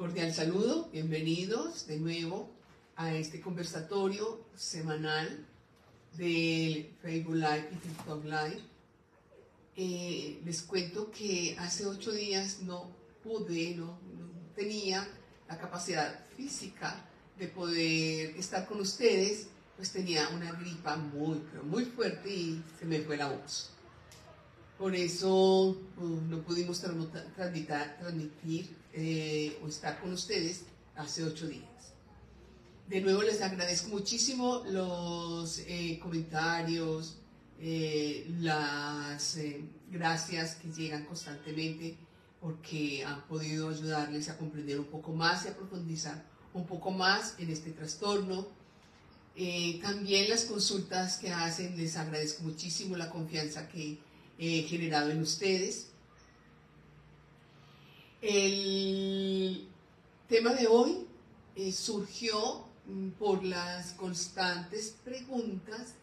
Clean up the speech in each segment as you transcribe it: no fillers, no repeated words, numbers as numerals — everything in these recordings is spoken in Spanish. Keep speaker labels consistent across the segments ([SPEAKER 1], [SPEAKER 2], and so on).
[SPEAKER 1] Cordial saludo, bienvenidos de nuevo a este conversatorio semanal del Facebook Live y TikTok Live. Les cuento que hace 8 días no tenía la capacidad física de poder estar con ustedes, pues tenía una gripa muy fuerte y se me fue la voz. Por eso no pudimos transmitir o estar con ustedes hace 8 días. De nuevo les agradezco muchísimo los comentarios, las gracias que llegan constantemente, porque han podido ayudarles a comprender un poco más y a profundizar un poco más en este trastorno. También las consultas que hacen, les agradezco muchísimo la confianza que he generado en ustedes. El tema de hoy surgió por las constantes preguntas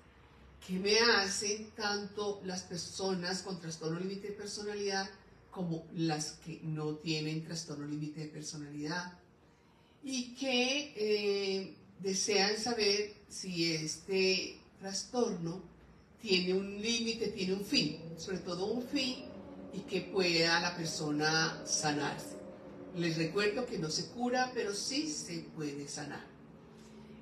[SPEAKER 1] que me hacen tanto las personas con trastorno límite de personalidad como las que no tienen trastorno límite de personalidad, y que desean saber si este trastorno tiene un límite, tiene un fin, sobre todo un fin, y que pueda la persona sanarse. Les recuerdo que no se cura, pero sí se puede sanar.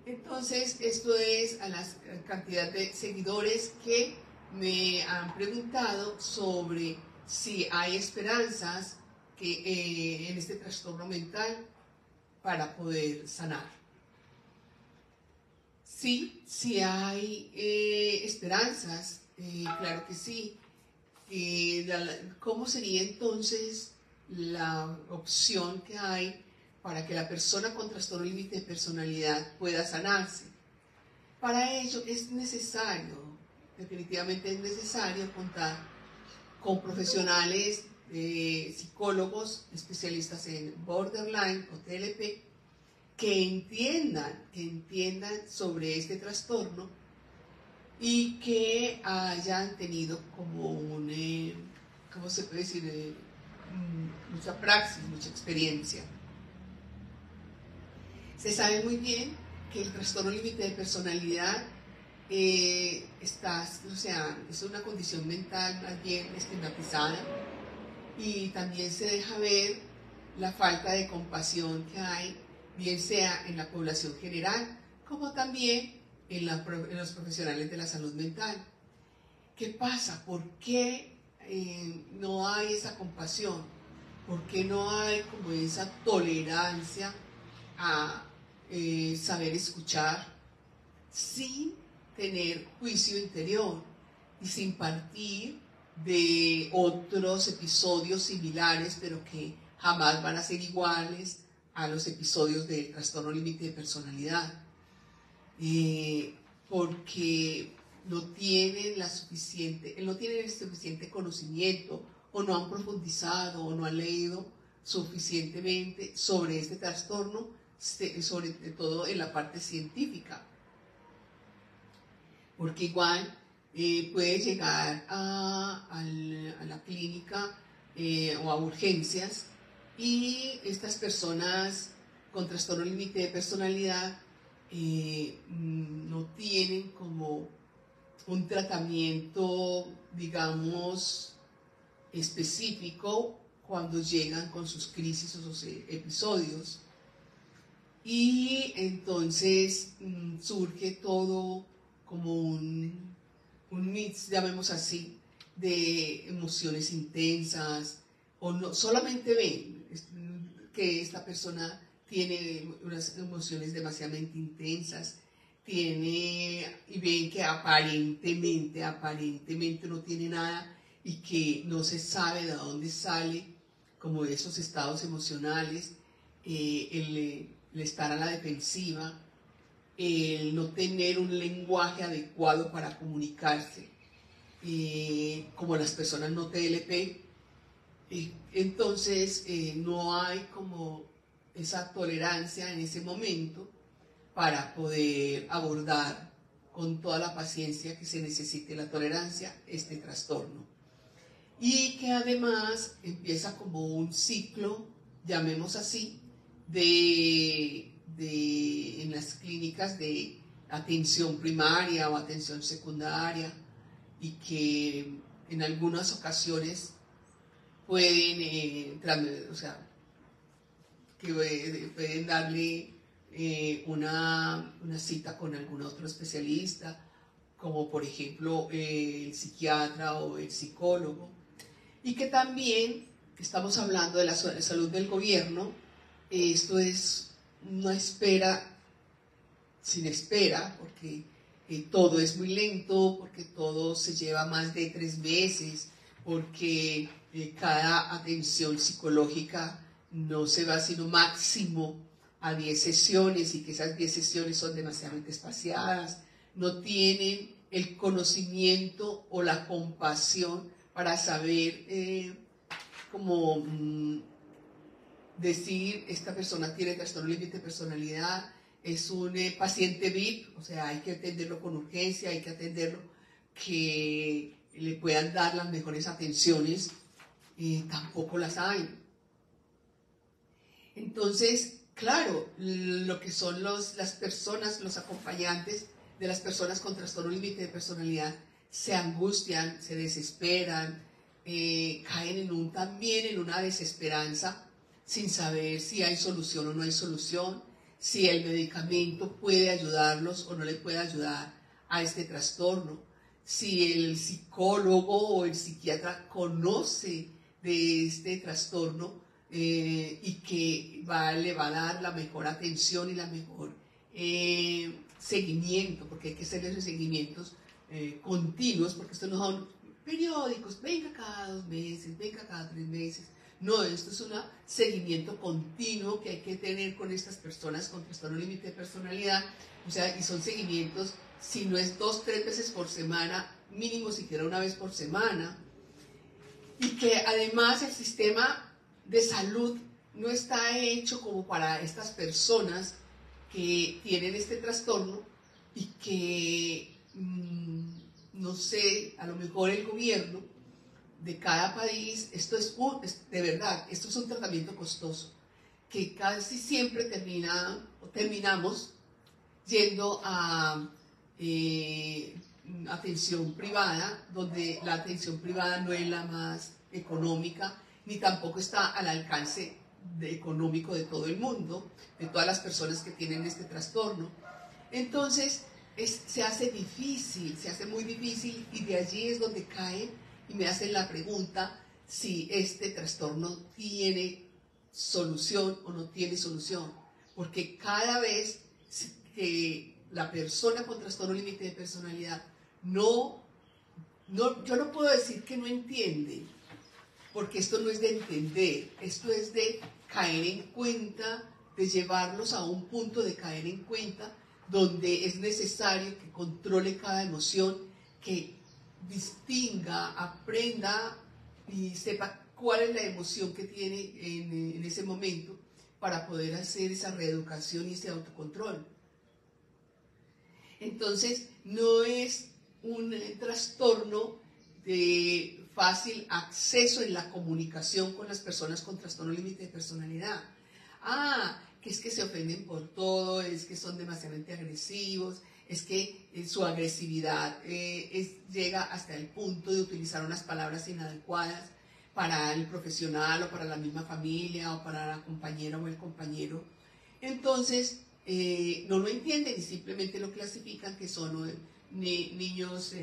[SPEAKER 1] Entonces, esto es a la cantidad de seguidores que me han preguntado sobre si hay esperanzas en este trastorno mental para poder sanar. Sí, sí hay esperanzas, claro que sí. ¿Cómo sería entonces la opción que hay para que la persona con trastorno límite de personalidad pueda sanarse? Para ello es necesario, definitivamente es necesario contar con profesionales, psicólogos, especialistas en borderline o TLP, que entiendan sobre este trastorno y que hayan tenido como ¿cómo se puede decir? Mucha praxis, mucha experiencia. Se sabe muy bien que el trastorno límite de personalidad es una condición mental más bien estigmatizada, y también se deja ver la falta de compasión que hay, bien sea en la población general, como también en los profesionales de la salud mental. ¿Qué pasa? ¿Por qué no hay esa compasión? ¿Por qué no hay como esa tolerancia a saber escuchar sin tener juicio interior y sin partir de otros episodios similares, pero que jamás van a ser iguales a los episodios del trastorno límite de personalidad? Porque no tienen el suficiente conocimiento, o no han profundizado, o no han leído suficientemente sobre este trastorno, sobre todo en la parte científica. Porque igual puede llegar a la clínica o a urgencias, y estas personas con trastorno límite de personalidad no tienen como un tratamiento, digamos, específico cuando llegan con sus crisis o sus episodios, y entonces surge todo como un mix, llamemos así, de emociones intensas, o no solamente ven que esta persona tiene unas emociones demasiadamente intensas, y ven que aparentemente no tiene nada, y que no se sabe de dónde sale como esos estados emocionales, el estar a la defensiva, el no tener un lenguaje adecuado para comunicarse, como las personas no TLP. Entonces no hay como esa tolerancia en ese momento para poder abordar con toda la paciencia que se necesite, la tolerancia, este trastorno. Y que además empieza como un ciclo, llamemos así, en las clínicas de atención primaria o atención secundaria, y que en algunas ocasiones pueden, o sea, que pueden darle una cita con algún otro especialista, como por ejemplo el psiquiatra o el psicólogo, y que también estamos hablando de la salud del gobierno. Esto es una espera sin espera, porque todo es muy lento, porque todo se lleva más de 3 meses, porque cada atención psicológica no se va sino máximo a 10 sesiones, y que esas 10 sesiones son demasiadamente espaciadas, no tienen el conocimiento o la compasión para saber cómo decir, esta persona tiene trastorno límite de personalidad, es un paciente VIP, o sea, hay que atenderlo con urgencia, hay que atenderlo, que le puedan dar las mejores atenciones, tampoco las hay. Entonces, claro, lo que son las personas, los acompañantes de las personas con trastorno límite de personalidad, se angustian, se desesperan, caen también en una desesperanza, sin saber si hay solución o no hay solución, si el medicamento puede ayudarlos o no le puede ayudar a este trastorno, si el psicólogo o el psiquiatra conoce de este trastorno y que le va a dar la mejor atención y la mejor seguimiento, porque hay que hacer esos seguimientos continuos, porque estos no son periódicos, venga cada 2 meses, venga cada 3 meses. No, esto es un seguimiento continuo que hay que tener con estas personas con trastorno límite de personalidad, o sea, y son seguimientos, si no es 2, 3 veces por semana, mínimo siquiera una vez por semana, y que además el sistema de salud no está hecho como para estas personas que tienen este trastorno, y que, no sé, a lo mejor el gobierno de cada país, esto es de verdad, esto es un tratamiento costoso, que casi siempre terminamos yendo a atención privada, donde la atención privada no es la más económica, ni tampoco está al alcance económico de todo el mundo, de todas las personas que tienen este trastorno. Entonces se hace difícil, se hace muy difícil, y de allí es donde cae y me hacen la pregunta si este trastorno tiene solución o no tiene solución, porque cada vez que la persona con trastorno límite de personalidad yo no puedo decir que no entiende, porque esto no es de entender, esto es de caer en cuenta, de llevarlos a un punto de caer en cuenta, donde es necesario que controle cada emoción, que distinga, aprenda y sepa cuál es la emoción que tiene en ese momento, para poder hacer esa reeducación y ese autocontrol. Entonces, no es un trastorno de fácil acceso en la comunicación con las personas con trastorno límite de personalidad. Que es que se ofenden por todo, es que son demasiadamente agresivos, es que su agresividad llega hasta el punto de utilizar unas palabras inadecuadas para el profesional o para la misma familia o para la compañera o el compañero. Entonces, no lo entienden y simplemente lo clasifican que son niños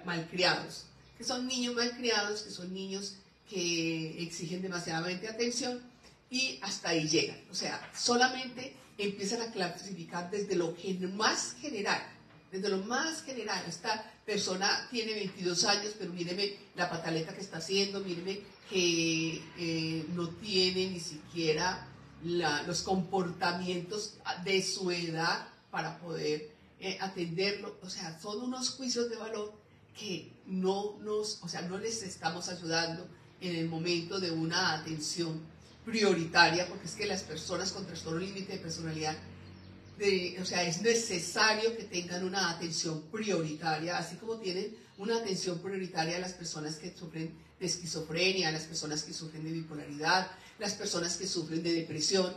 [SPEAKER 1] malcriados, que son niños malcriados, que son niños que exigen demasiadamente atención, y hasta ahí llegan. O sea, solamente empiezan a clasificar desde lo más general, desde lo más general. Esta persona tiene 22 años, pero míreme la pataleta que está haciendo, míreme que no tiene ni siquiera los comportamientos de su edad para poder atenderlo. O sea, son unos juicios de valor que no les estamos ayudando en el momento de una atención prioritaria, porque es que las personas con trastorno límite de personalidad, es necesario que tengan una atención prioritaria, así como tienen una atención prioritaria a las personas que sufren de esquizofrenia, a las personas que sufren de bipolaridad, las personas que sufren de depresión.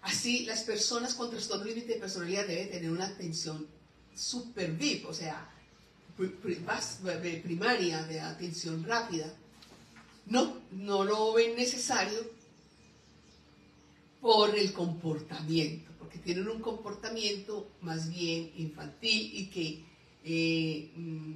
[SPEAKER 1] Así, las personas con trastorno límite de personalidad deben tener una atención super VIP, o sea, primaria, de atención rápida. No lo ven necesario por el comportamiento, porque tienen un comportamiento más bien infantil y que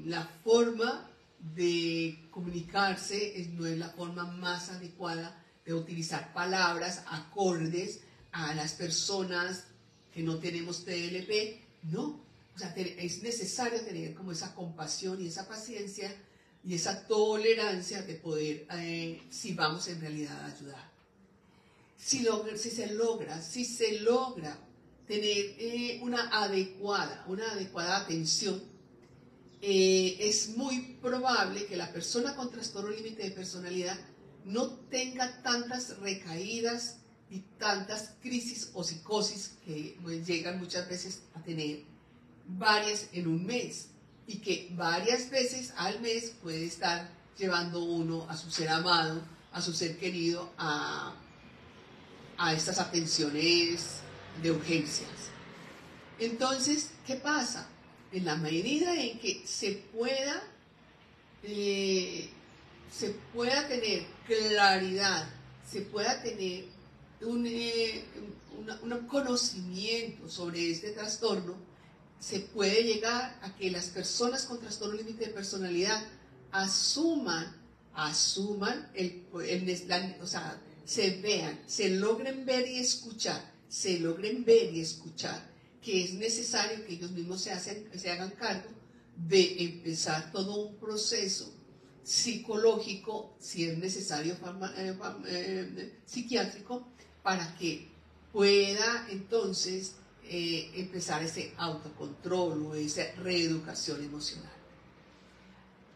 [SPEAKER 1] la forma de comunicarse no es la forma más adecuada de utilizar palabras acordes a las personas que no tenemos TLP. No, o sea, es necesario tener como esa compasión y esa paciencia y esa tolerancia de poder, si vamos en realidad a ayudar. Si se logra tener una adecuada atención, es muy probable que la persona con trastorno límite de personalidad no tenga tantas recaídas y tantas crisis o psicosis que llegan muchas veces a tener varias en un mes, y que varias veces al mes puede estar llevando uno a su ser amado, a su ser querido, a estas atenciones de urgencias. Entonces, ¿qué pasa? En la medida en que se pueda tener claridad, se pueda tener un conocimiento sobre este trastorno, se puede llegar a que las personas con trastorno límite de personalidad asuman o sea, se logren ver y escuchar que es necesario que ellos mismos se hagan cargo de empezar todo un proceso psicológico, si es necesario psiquiátrico, para que pueda entonces empezar ese autocontrol o esa reeducación emocional.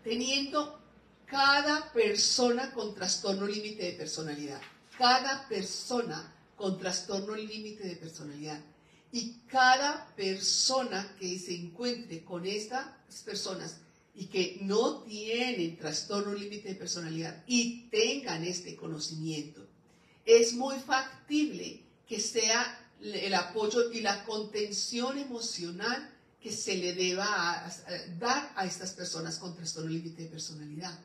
[SPEAKER 1] Teniendo cada persona con trastorno límite de personalidad, y cada persona que se encuentre con estas personas y que no tienen trastorno límite de personalidad y tengan este conocimiento, es muy factible que sea el apoyo y la contención emocional que se le deba dar a estas personas con trastorno límite de personalidad.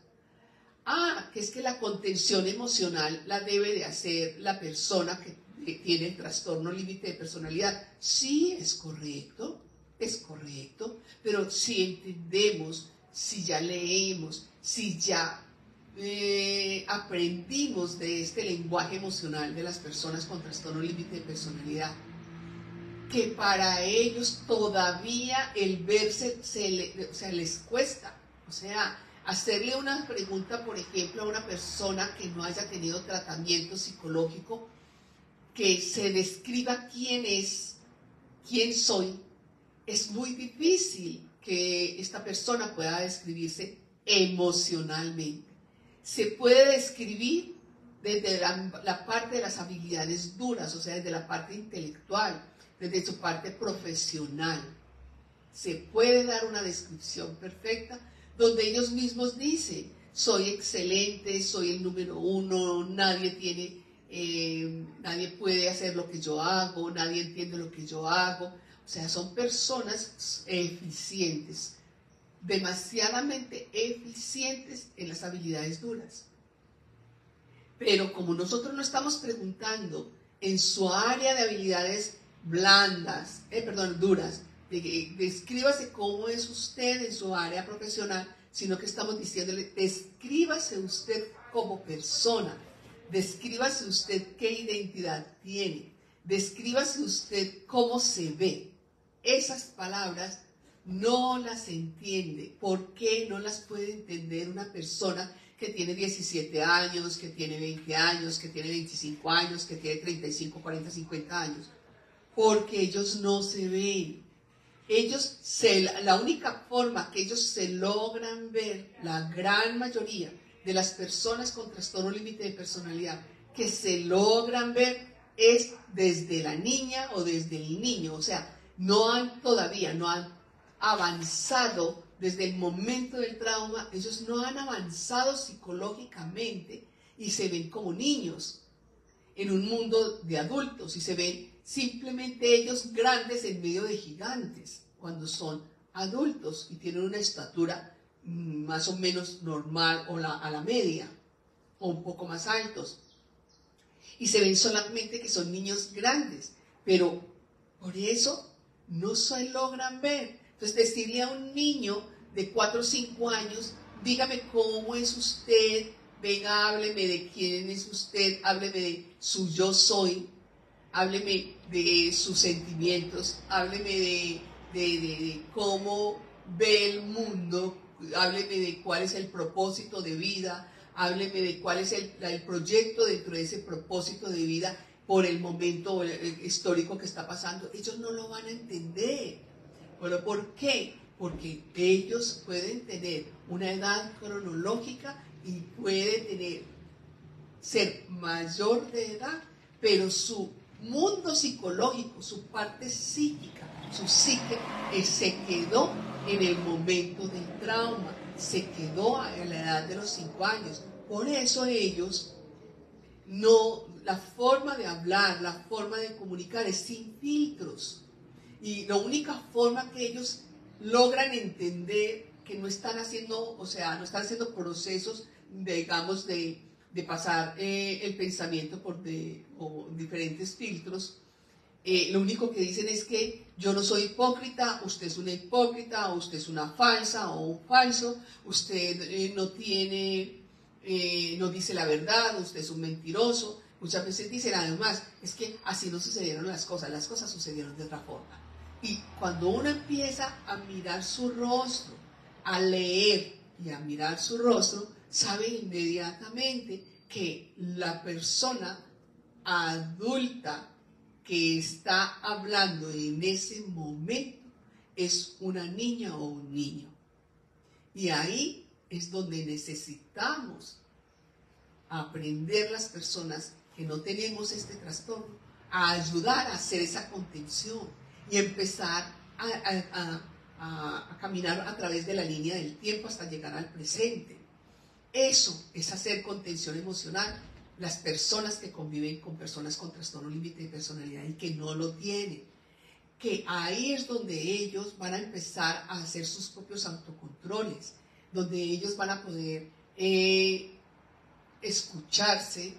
[SPEAKER 1] Que es que la contención emocional la debe de hacer la persona que tiene el trastorno límite de personalidad. Sí, es correcto, pero si entendemos, si ya leemos, si ya aprendimos de este lenguaje emocional de las personas con trastorno límite de personalidad, que para ellos todavía el verse les cuesta. O sea, hacerle una pregunta, por ejemplo, a una persona que no haya tenido tratamiento psicológico, que se describa quién es, quién soy, es muy difícil que esta persona pueda describirse emocionalmente. Se puede describir desde la parte de las habilidades duras, o sea, desde la parte intelectual, desde su parte profesional. Se puede dar una descripción perfecta donde ellos mismos dicen: soy excelente, soy el número uno, nadie puede hacer lo que yo hago, nadie entiende lo que yo hago. O sea, son personas eficientes, demasiadamente eficientes en las habilidades duras. Pero como nosotros no estamos preguntando en su área de habilidades duras, descríbase cómo es usted en su área profesional, sino que estamos diciéndole: descríbase usted como persona, descríbase usted qué identidad tiene, descríbase usted cómo se ve. Esas palabras no las entiende. ¿Por qué no las puede entender una persona que tiene 17 años, que tiene 20 años, que tiene 25 años, que tiene 35, 40, 50 años? Porque ellos no se ven. La única forma que ellos se logran ver, la gran mayoría de las personas con trastorno límite de personalidad que se logran ver, es desde la niña o desde el niño. O sea, todavía no han avanzado desde el momento del trauma. Ellos no han avanzado psicológicamente y se ven como niños. en un mundo de adultos y se ven simplemente ellos grandes en medio de gigantes, cuando son adultos y tienen una estatura más o menos normal o a la media, o un poco más altos. Y se ven solamente que son niños grandes, pero por eso no se logran ver. Entonces decirle a un niño de 4 o 5 años, dígame cómo es usted, venga, hábleme de quién es usted, hábleme de su yo soy, hábleme de sus sentimientos, hábleme de cómo ve el mundo, hábleme de cuál es el propósito de vida, hábleme de cuál es el proyecto dentro de ese propósito de vida por el momento histórico que está pasando. Ellos no lo van a entender. ¿Pero por qué? Porque ellos pueden tener una edad cronológica y pueden ser mayor de edad, pero su mundo psicológico, su parte psíquica, su psique, se quedó en el momento del trauma, se quedó a la edad de los 5 años. Por eso ellos, la forma de hablar, la forma de comunicar es sin filtros. Y la única forma que ellos logran entender que no están haciendo, no están haciendo procesos, digamos, de pasar el pensamiento por diferentes filtros, lo único que dicen es que yo no soy hipócrita, usted es una hipócrita, o usted es una falsa o un falso, usted no dice la verdad, usted es un mentiroso. Muchas veces dicen además, es que así no sucedieron las cosas sucedieron de otra forma. Y cuando uno empieza a mirar su rostro, a leer y a mirar su rostro, sabe inmediatamente que la persona adulta que está hablando en ese momento es una niña o un niño. Y ahí es donde necesitamos aprender las personas que no tenemos este trastorno a ayudar a hacer esa contención y empezar a caminar a través de la línea del tiempo hasta llegar al presente. Eso es hacer contención emocional. Las personas que conviven con personas con trastorno límite de personalidad y que no lo tienen, que ahí es donde ellos van a empezar a hacer sus propios autocontroles, donde ellos van a poder escucharse,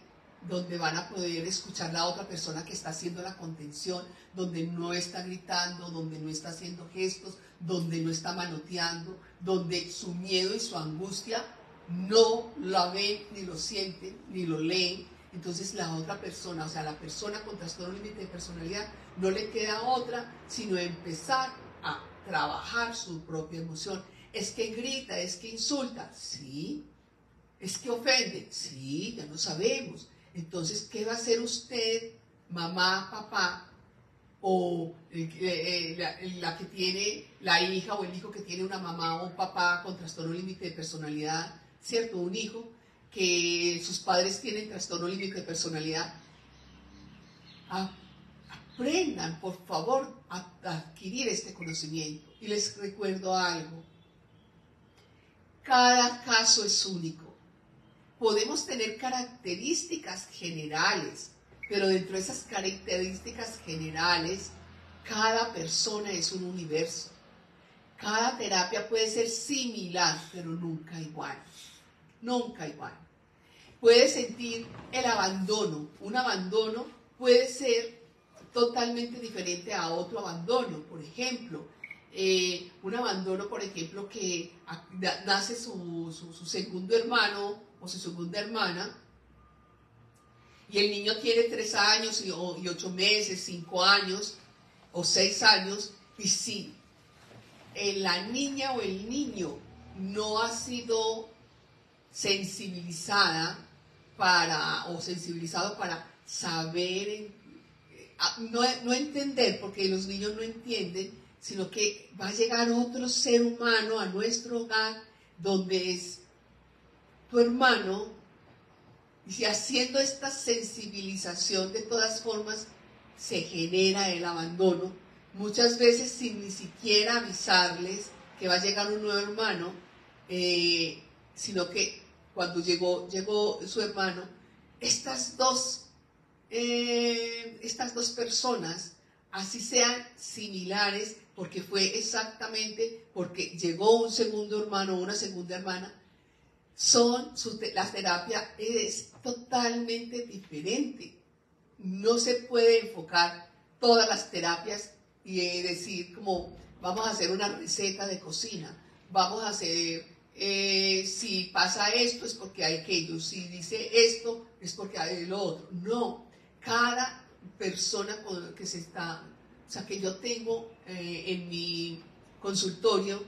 [SPEAKER 1] donde van a poder escuchar a la otra persona que está haciendo la contención, donde no está gritando, donde no está haciendo gestos, donde no está manoteando, donde su miedo y su angustia no la ven, ni lo sienten, ni lo leen. Entonces la otra persona, la persona con trastorno límite de personalidad, no le queda otra sino empezar a trabajar su propia emoción. Es que grita, es que insulta, sí. Es que ofende, sí, ya lo sabemos. Entonces, ¿qué va a hacer usted, mamá, papá, o la que tiene la hija o el hijo que tiene una mamá o un papá con trastorno límite de personalidad, ¿cierto? Un hijo que sus padres tienen trastorno límite de personalidad. Aprendan, por favor, a adquirir este conocimiento. Y les recuerdo algo. Cada caso es único. Podemos tener características generales, pero dentro de esas características generales, cada persona es un universo. Cada terapia puede ser similar, pero nunca igual. Nunca igual. Puede sentir el abandono. Un abandono puede ser totalmente diferente a otro abandono. Por ejemplo, un abandono, por ejemplo, que nace su segundo hermano o su segunda hermana, y el niño tiene 3 años y 8 meses, 5 años o 6 años, y si la niña o el niño no ha sido sensibilizado para saber, no entender, porque los niños no entienden, sino que va a llegar otro ser humano a nuestro hogar donde es tu hermano, y haciendo esta sensibilización, de todas formas se genera el abandono, muchas veces sin ni siquiera avisarles que va a llegar un nuevo hermano, sino que cuando llegó su hermano, estas dos estas dos personas, así sean similares, porque fue exactamente porque llegó un segundo hermano o una segunda hermana, la terapia es totalmente diferente. No se puede enfocar todas las terapias y decir como vamos a hacer una receta de cocina, vamos a hacer, si pasa esto es porque hay aquello, si dice esto es porque hay lo otro. No, cada persona que que yo tengo en mi consultorio,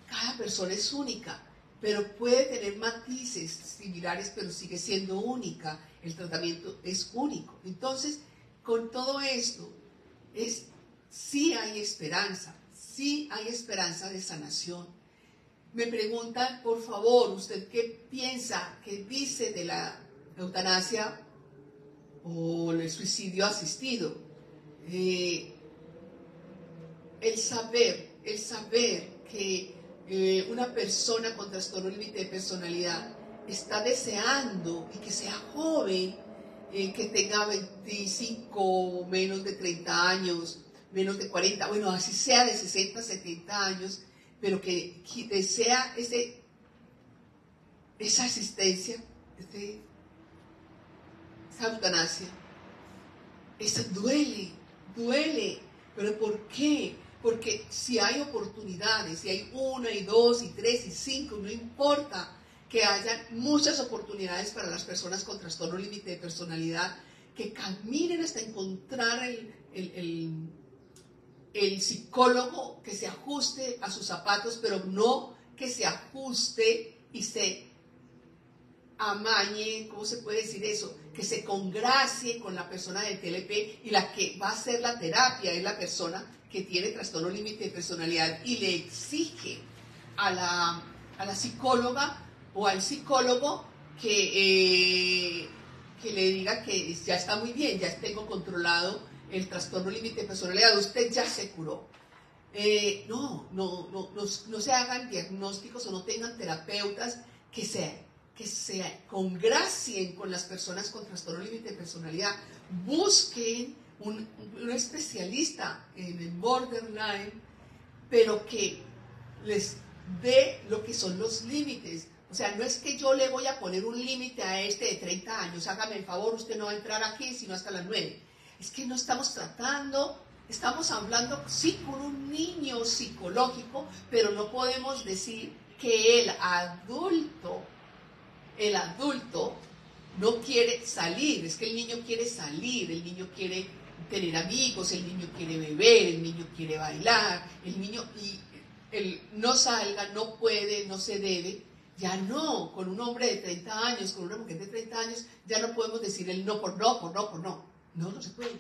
[SPEAKER 1] cada persona es única, pero puede tener matices similares, pero sigue siendo única. El tratamiento es único. Entonces, con todo esto, sí hay esperanza de sanación. Me preguntan, por favor, ¿usted qué piensa, qué dice de la eutanasia o el suicidio asistido? El saber que una persona con trastorno límite de personalidad está deseando y que sea joven, que tenga 25, menos de 30 años, menos de 40, bueno, así sea de 60, 70 años, pero que desea esa asistencia, esa eutanasia. Eso duele, pero ¿por qué? Porque si hay oportunidades, si hay 1 y 2 y 3 y 5, no importa que haya muchas oportunidades para las personas con trastorno límite de personalidad, que caminen hasta encontrar el psicólogo que se ajuste a sus zapatos, pero no que se ajuste y se amañe, ¿cómo se puede decir eso? Que se congracie con la persona del TLP, y la que va a hacer la terapia es la persona que tiene trastorno límite de personalidad y le exige a la psicóloga o al psicólogo que le diga que ya está muy bien, ya tengo controlado el trastorno límite de personalidad, usted ya se curó. No se hagan diagnósticos o no tengan terapeutas que se congracien con las personas con trastorno límite de personalidad. Busquen un especialista en el borderline, pero que les dé lo que son los límites. O sea, no es que yo le voy a poner un límite a este de 30 años, hágame el favor, usted no va a entrar aquí sino hasta las 9. Es que no estamos tratando, estamos hablando sí con un niño psicológico, pero no podemos decir que el adulto no quiere salir. Es que el niño quiere salir, el niño quiere tener amigos, el niño quiere beber, el niño quiere bailar, el niño, y el no salga, no puede, no se debe. Ya no, con un hombre de 30 años, con una mujer de 30 años, ya no podemos decir el no por no, por no, por no. No se puede.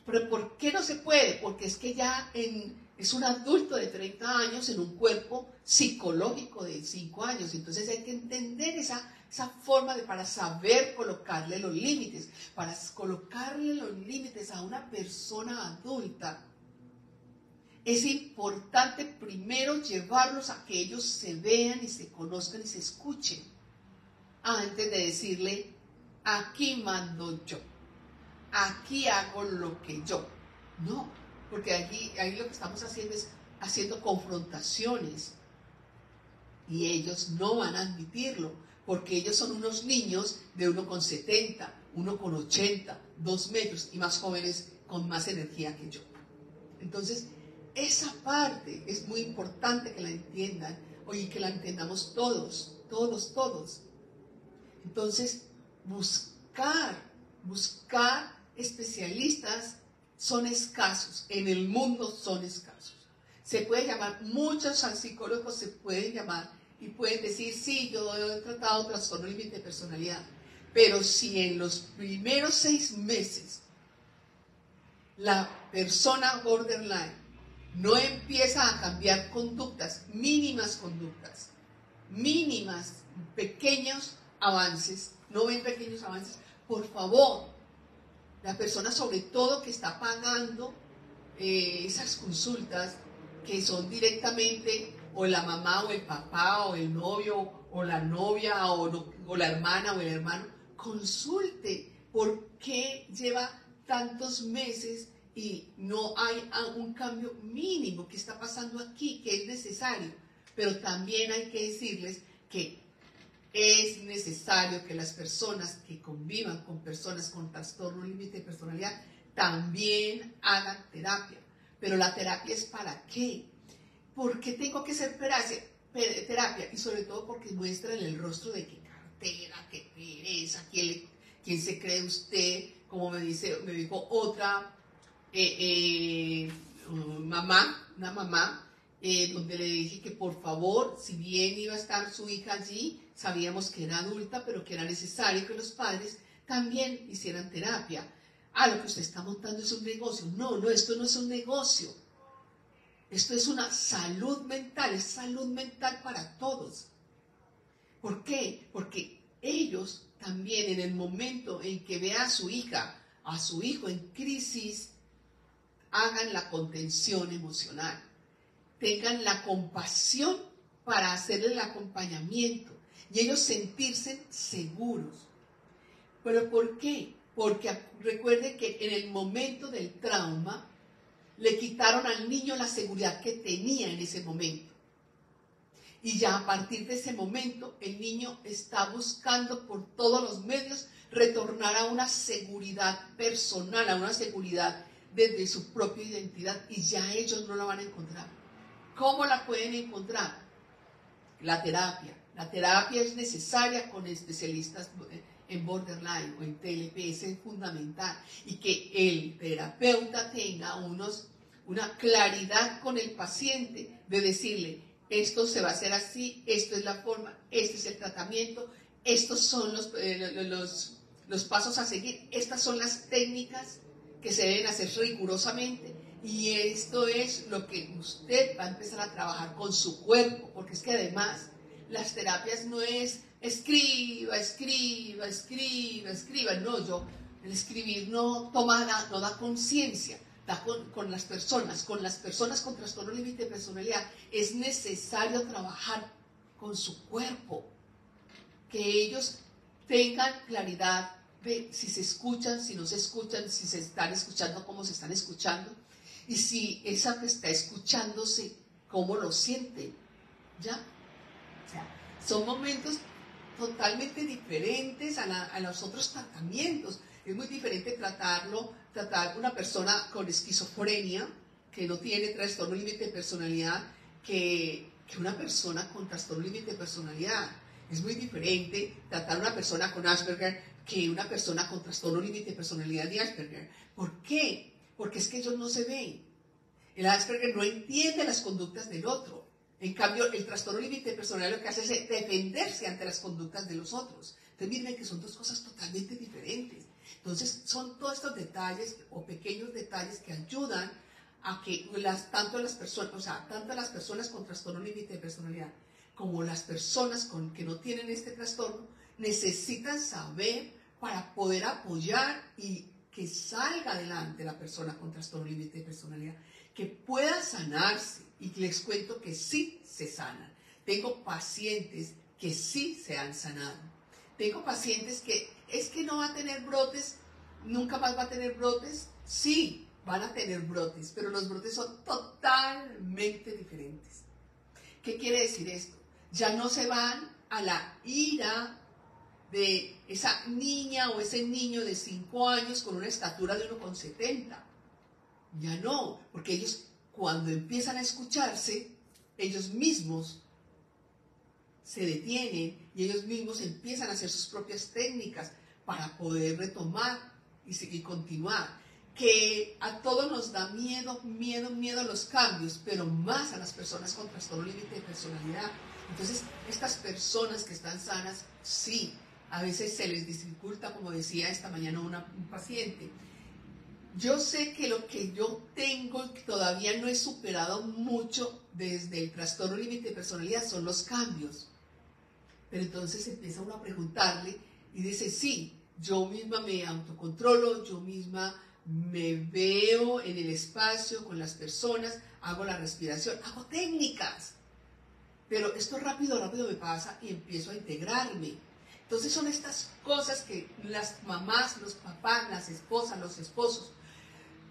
[SPEAKER 1] ¿Pero por qué no se puede? Porque es que ya es un adulto de 30 años en un cuerpo psicológico de 5 años. Entonces hay que entender esa forma para saber colocarle los límites. Para colocarle los límites a una persona adulta, es importante primero llevarlos a que ellos se vean y se conozcan y se escuchen, antes de decirle, aquí mando yo, aquí hago lo que yo. No, porque ahí lo que estamos haciendo es haciendo confrontaciones, y ellos no van a admitirlo, porque ellos son unos niños de 1,70, 1,80, 2 metros, y más jóvenes con más energía que yo. Entonces, esa parte es muy importante que la entiendan, y que la entendamos todos. Entonces, buscar especialistas son escasos, en el mundo son escasos. Se puede llamar, muchos psicólogos se pueden llamar y pueden decir, sí, yo he tratado trastorno límite de personalidad, pero si en los primeros 6 meses la persona borderline no empieza a cambiar conductas, mínimas, pequeños avances, no ven pequeños avances, por favor, la persona sobre todo que está pagando esas consultas, que son directamente o la mamá o el papá o el novio o la novia o la hermana o el hermano, consulte ¿Por qué lleva tantos meses y no hay un cambio mínimo? ¿Qué está pasando aquí? ¿Qué es necesario? Pero también hay que decirles que es necesario que las personas que convivan con personas con trastorno límite de personalidad también hagan terapia. Pero la terapia es ¿para qué? ¿Por qué tengo que hacer terapia? Y sobre todo porque muestra en el rostro de qué cartera, qué pereza, quién se cree usted, como me dijo otra una mamá, donde le dije que por favor, si bien iba a estar su hija allí, sabíamos que era adulta, pero que era necesario que los padres también hicieran terapia. Lo que usted está montando es un negocio. No, esto no es un negocio. Esto es una salud mental, es salud mental para todos. ¿Por qué? Porque ellos también en el momento en que vea a su hija, a su hijo en crisis, hagan la contención emocional, tengan la compasión para hacerle el acompañamiento y ellos sentirse seguros. ¿Pero por qué? Porque recuerde que en el momento del trauma le quitaron al niño la seguridad que tenía en ese momento. Y ya a partir de ese momento el niño está buscando por todos los medios retornar a una seguridad personal, a una seguridad desde su propia identidad, y ya ellos no la van a encontrar. ¿Cómo la pueden encontrar? La terapia. La terapia es necesaria con especialistas en borderline o en TLP, es fundamental. Y que el terapeuta tenga una claridad con el paciente de decirle, esto se va a hacer así, esto es la forma, este es el tratamiento, estos son los pasos a seguir, estas son las técnicas que se deben hacer rigurosamente, y esto es lo que usted va a empezar a trabajar con su cuerpo, porque es que además las terapias no es escriba, no, el escribir no da conciencia, da con las personas con trastorno límite de personalidad, es necesario trabajar con su cuerpo, que ellos tengan claridad de si se escuchan, si no se escuchan, si se están escuchando, cómo se están escuchando, y si esa que está escuchándose, cómo lo siente, ¿ya? O sea, son momentos totalmente diferentes a los otros tratamientos. Es muy diferente tratar una persona con esquizofrenia, que no tiene trastorno límite de personalidad, que una persona con trastorno límite de personalidad. Es muy diferente tratar a una persona con Asperger que una persona con trastorno límite de personalidad de Asperger. ¿Por qué? Porque es que ellos no se ven. El Asperger no entiende las conductas del otro. En cambio, el trastorno límite de personalidad lo que hace es defenderse ante las conductas de los otros. Entonces, miren que son dos cosas totalmente diferentes. Entonces, son todos estos detalles o pequeños detalles que ayudan a que tanto las personas con trastorno límite de personalidad como las personas que no tienen este trastorno necesitan saber para poder apoyar y que salga adelante la persona con trastorno límite de personalidad, que pueda sanarse. Y les cuento que sí se sanan. Tengo pacientes que sí se han sanado. Tengo pacientes que es que no va a tener brotes, nunca más va a tener brotes. Sí, van a tener brotes, pero los brotes son totalmente diferentes. ¿Qué quiere decir esto? Ya no se van a la ira de esa niña o ese niño de 5 años con una estatura de 1,70. Ya no, porque ellos cuando empiezan a escucharse, ellos mismos se detienen y ellos mismos empiezan a hacer sus propias técnicas para poder retomar y continuar. Que a todos nos da miedo los cambios, pero más a las personas con trastorno límite de personalidad. Entonces, estas personas que están sanas, sí, a veces se les dificulta, como decía esta mañana un paciente. Yo sé que lo que yo tengo que todavía no he superado mucho desde el trastorno límite de personalidad son los cambios. Pero entonces empieza uno a preguntarle y dice, sí, yo misma me autocontrolo, yo misma me veo en el espacio con las personas, hago la respiración, hago técnicas. Pero esto rápido me pasa y empiezo a integrarme. Entonces son estas cosas que las mamás, los papás, las esposas, los esposos,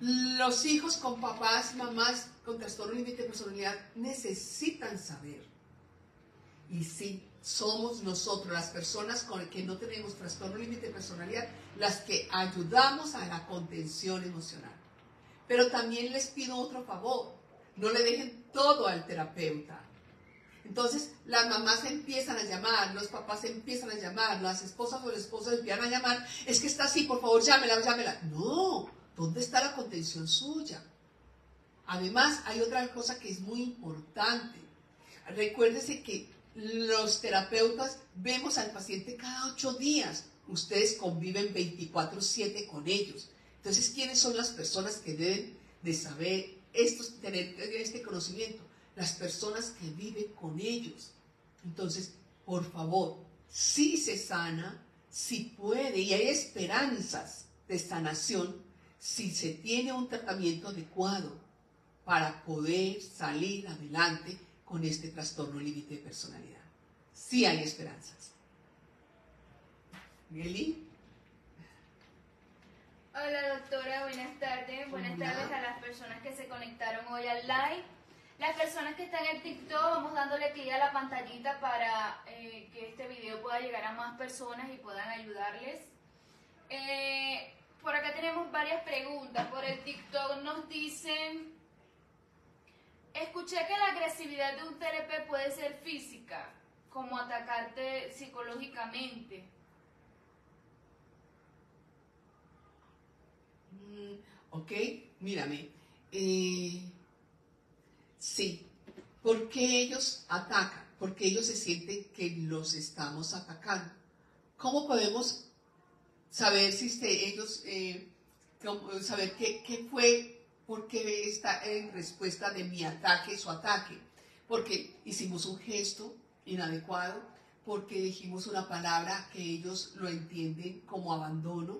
[SPEAKER 1] los hijos con papás, mamás con trastorno límite de personalidad necesitan saber. Y sí, somos nosotros, las personas con que no tenemos trastorno límite de personalidad, las que ayudamos a la contención emocional. Pero también les pido otro favor, no le dejen todo al terapeuta. Entonces las mamás empiezan a llamar, los papás empiezan a llamar, las esposas o el esposo empiezan a llamar, es que está así, por favor, llámela, llámela. No, ¿dónde está la contención suya? Además, hay otra cosa que es muy importante. Recuérdese que los terapeutas vemos al paciente cada 8 días. Ustedes conviven 24/7 con ellos. Entonces, ¿quiénes son las personas que deben de saber tener este conocimiento? Las personas que viven con ellos. Entonces, por favor, si se sana, si puede, y hay esperanzas de sanación, si se tiene un tratamiento adecuado para poder salir adelante con este trastorno límite de personalidad. Sí hay esperanzas. ¿Nelly?
[SPEAKER 2] Hola doctora, buenas tardes. Buenas tardes a las personas que se conectaron hoy al live. Las personas que están en TikTok, vamos dándole clic a la pantallita para que este video pueda llegar a más personas y puedan ayudarles. Por acá tenemos varias preguntas. Por el TikTok nos dicen: escuché que la agresividad de un TLP puede ser física, como atacarte psicológicamente.
[SPEAKER 1] Ok, mírame. Sí, porque ellos atacan, porque ellos se sienten que los estamos atacando. ¿Cómo podemos saber si ellos, saber qué fue, por qué está en respuesta de mi ataque, su ataque? Porque hicimos un gesto inadecuado, porque dijimos una palabra que ellos lo entienden como abandono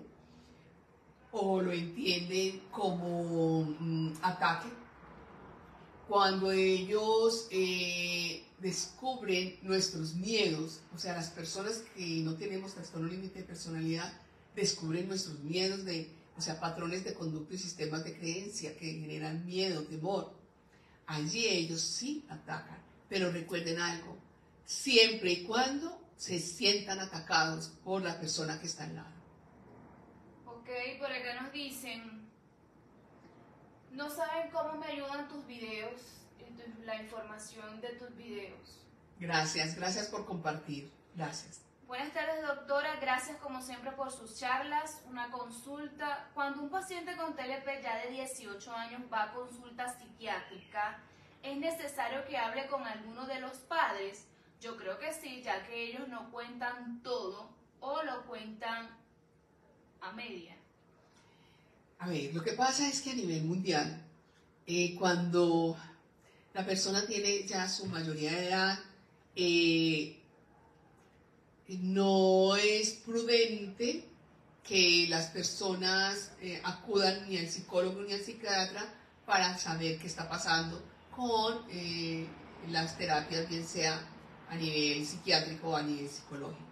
[SPEAKER 1] o lo entienden como ataque. Cuando ellos descubren nuestros miedos, o sea, las personas que no tenemos trastorno límite de personalidad descubren nuestros miedos, o sea, patrones de conducta y sistemas de creencia que generan miedo, temor. Allí ellos sí atacan, pero recuerden algo, siempre y cuando se sientan atacados por la persona que está al lado.
[SPEAKER 2] Ok, por acá nos dicen: no saben cómo me ayudan tus videos, la información de tus videos.
[SPEAKER 1] Gracias, gracias por compartir. Gracias.
[SPEAKER 2] Buenas tardes doctora, gracias como siempre por sus charlas. Una consulta: cuando un paciente con TLP ya de 18 años va a consulta psiquiátrica, ¿es necesario que hable con alguno de los padres? Yo creo que sí, ya que ellos no cuentan todo o lo cuentan a media.
[SPEAKER 1] A ver, lo que pasa es que a nivel mundial, cuando la persona tiene ya su mayoría de edad, no es prudente que las personas acudan ni al psicólogo ni al psiquiatra para saber qué está pasando con las terapias, bien sea a nivel psiquiátrico o a nivel psicológico.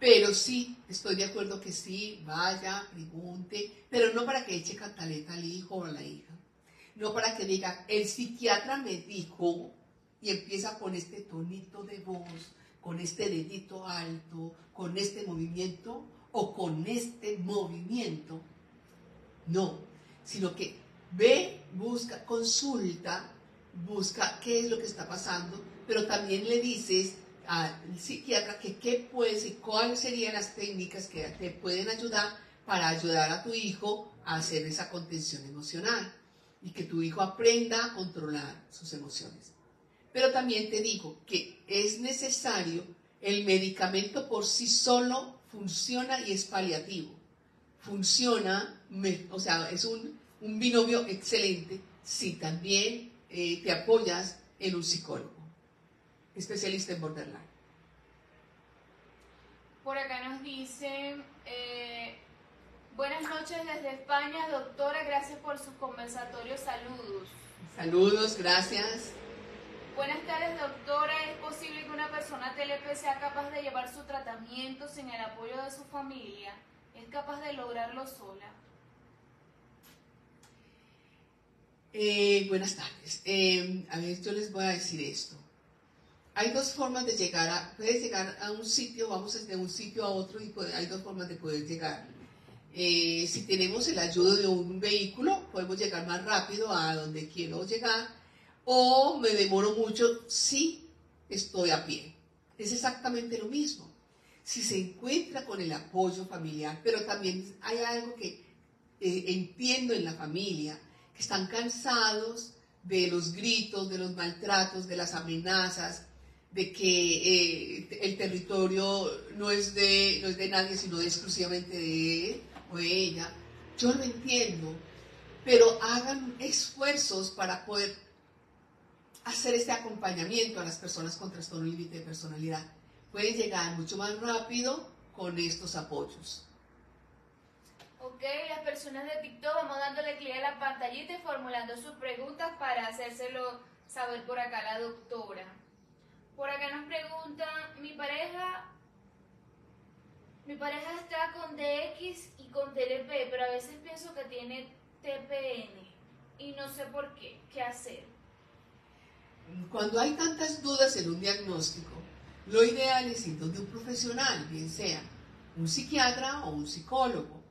[SPEAKER 1] Pero sí, estoy de acuerdo que sí, vaya, pregunte, pero no para que eche cantaleta al hijo o a la hija. No para que diga, el psiquiatra me dijo, y empieza con este tonito de voz, con este dedito alto, con este movimiento o con este movimiento. No, sino que ve, busca, consulta, busca qué es lo que está pasando, pero también le dices al psiquiatra que qué puedes y cuáles serían las técnicas que te pueden ayudar para ayudar a tu hijo a hacer esa contención emocional y que tu hijo aprenda a controlar sus emociones. Pero también te digo que es necesario, el medicamento por sí solo funciona y es paliativo. Funciona, o sea, es un binomio excelente si también te apoyas en un psicólogo, especialista en borderline.
[SPEAKER 2] Por acá nos dicen: buenas noches desde España, doctora, gracias por sus conversatorios, saludos.
[SPEAKER 1] Saludos, gracias.
[SPEAKER 2] Buenas tardes, doctora. ¿Es posible que una persona TLP sea capaz de llevar su tratamiento sin el apoyo de su familia? ¿Es capaz de lograrlo sola?
[SPEAKER 1] Buenas tardes. A ver, yo les voy a decir esto. Hay dos formas de llegar puedes llegar a un sitio, vamos desde un sitio a otro y hay dos formas de poder llegar. Si tenemos el ayudo de un vehículo, podemos llegar más rápido a donde quiero llegar, o me demoro mucho si estoy a pie. Es exactamente lo mismo. Si se encuentra con el apoyo familiar, pero también hay algo que entiendo en la familia, que están cansados de los gritos, de los maltratos, de las amenazas, de que el territorio no es de nadie, sino exclusivamente de él o de ella. Yo lo entiendo, pero hagan esfuerzos para poder hacer este acompañamiento a las personas con trastorno límite de personalidad. Pueden llegar mucho más rápido con estos apoyos.
[SPEAKER 2] Ok, las personas de TikTok, vamos dándole clic a la pantallita y formulando sus preguntas para hacérselo saber por acá a la doctora. Por acá nos preguntan, mi pareja está con DX y con TLP, pero a veces pienso que tiene TPN y no sé por qué. ¿Qué hacer?
[SPEAKER 1] Cuando hay tantas dudas en un diagnóstico, lo ideal es ir donde un profesional, bien sea un psiquiatra o un psicólogo,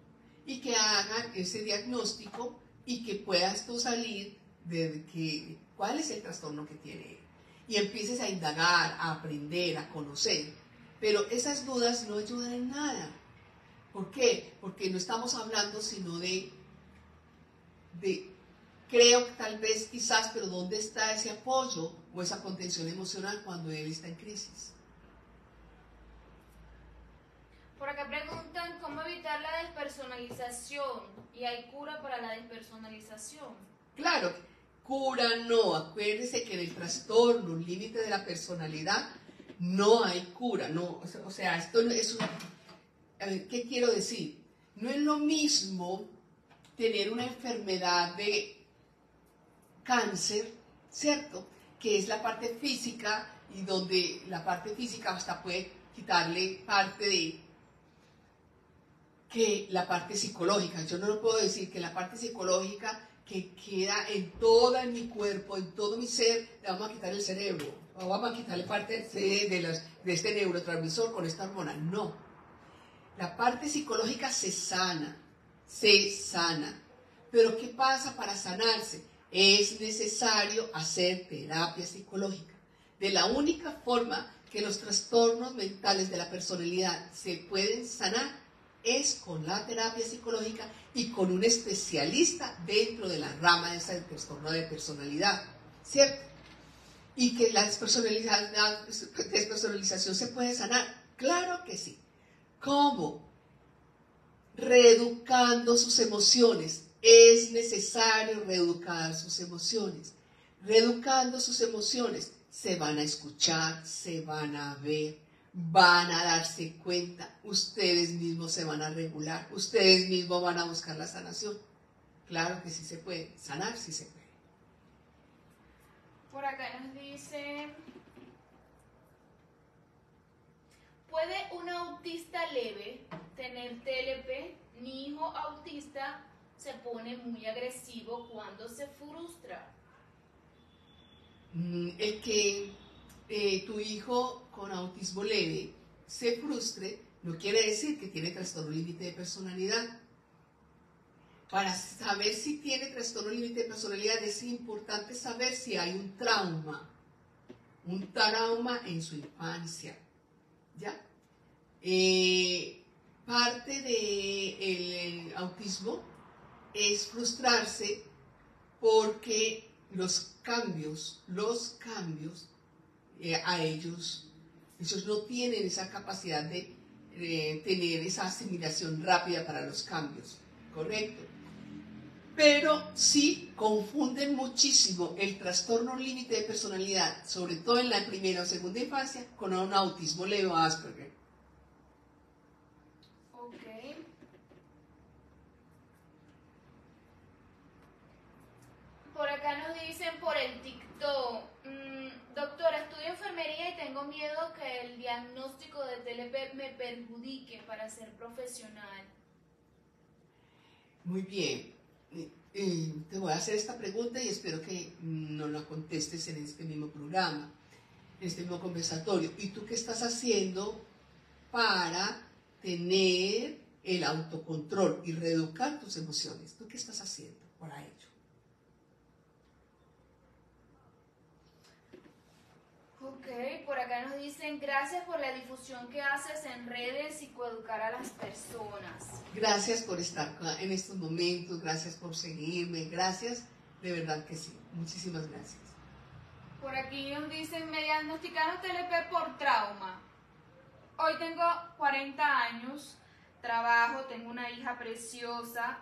[SPEAKER 1] y que hagan ese diagnóstico y que puedas tú salir de cuál es el trastorno que tiene él. Y empieces a indagar, a aprender, a conocer. Pero esas dudas no ayudan en nada. ¿Por qué? Porque no estamos hablando sino de creo que tal vez, quizás, pero ¿dónde está ese apoyo o esa contención emocional cuando él está en crisis?
[SPEAKER 2] Por acá preguntan cómo evitar la despersonalización y hay cura para la despersonalización.
[SPEAKER 1] Claro, cura no, acuérdese que en el trastorno límite de la personalidad no hay cura, no, o sea, esto es a ver, ¿qué quiero decir? No es lo mismo tener una enfermedad de cáncer, ¿cierto? Que es la parte física y donde la parte física hasta puede quitarle parte de que la parte psicológica. Yo no lo puedo decir que la parte psicológica que queda en todo mi cuerpo, en todo mi ser, le vamos a quitar el cerebro, o vamos a quitarle parte de este neurotransmisor con esta hormona. No. La parte psicológica se sana. Pero ¿qué pasa para sanarse? Es necesario hacer terapia psicológica. De la única forma que los trastornos mentales de la personalidad se pueden sanar es con la terapia psicológica y con un especialista dentro de la rama de ese trastorno de personalidad, ¿cierto? Y que la despersonalización se puede sanar, claro que sí. ¿Cómo? Reeducando sus emociones. Es necesario reeducar sus emociones. Reeducando sus emociones, se van a escuchar, se van a ver, van a darse cuenta, ustedes mismos se van a regular, ustedes mismos van a buscar la sanación. Claro que sí se puede, sanar sí se puede.
[SPEAKER 2] Por acá nos dicen, ¿puede un autista leve tener TLP? Mi hijo autista se pone muy agresivo cuando se frustra.
[SPEAKER 1] El que tu hijo con autismo leve se frustre no quiere decir que tiene trastorno límite de personalidad. Para saber si tiene trastorno límite de personalidad es importante saber si hay un trauma en su infancia, ¿ya? Parte del autismo es frustrarse porque los cambios a ellos no tienen esa capacidad de tener esa asimilación rápida para los cambios, ¿correcto? Pero sí confunden muchísimo el trastorno límite de personalidad, sobre todo en la primera o segunda infancia, con un autismo leve o Asperger.
[SPEAKER 2] Ok. Por acá nos dicen por el TikTok, tengo miedo que el diagnóstico de TLP me perjudique para ser profesional.
[SPEAKER 1] Muy bien. Te voy a hacer esta pregunta y espero que no la contestes en este mismo programa, en este mismo conversatorio. ¿Y tú qué estás haciendo para tener el autocontrol y reeducar tus emociones? ¿Tú qué estás haciendo para ello?
[SPEAKER 2] Ok, por acá nos dicen, gracias por la difusión que haces en redes y psicoeducar a las personas.
[SPEAKER 1] Gracias por estar acá en estos momentos, gracias por seguirme, gracias, de verdad que sí, muchísimas gracias.
[SPEAKER 2] Por aquí nos dicen, me diagnosticaron TLP por trauma. Hoy tengo 40 años, trabajo, tengo una hija preciosa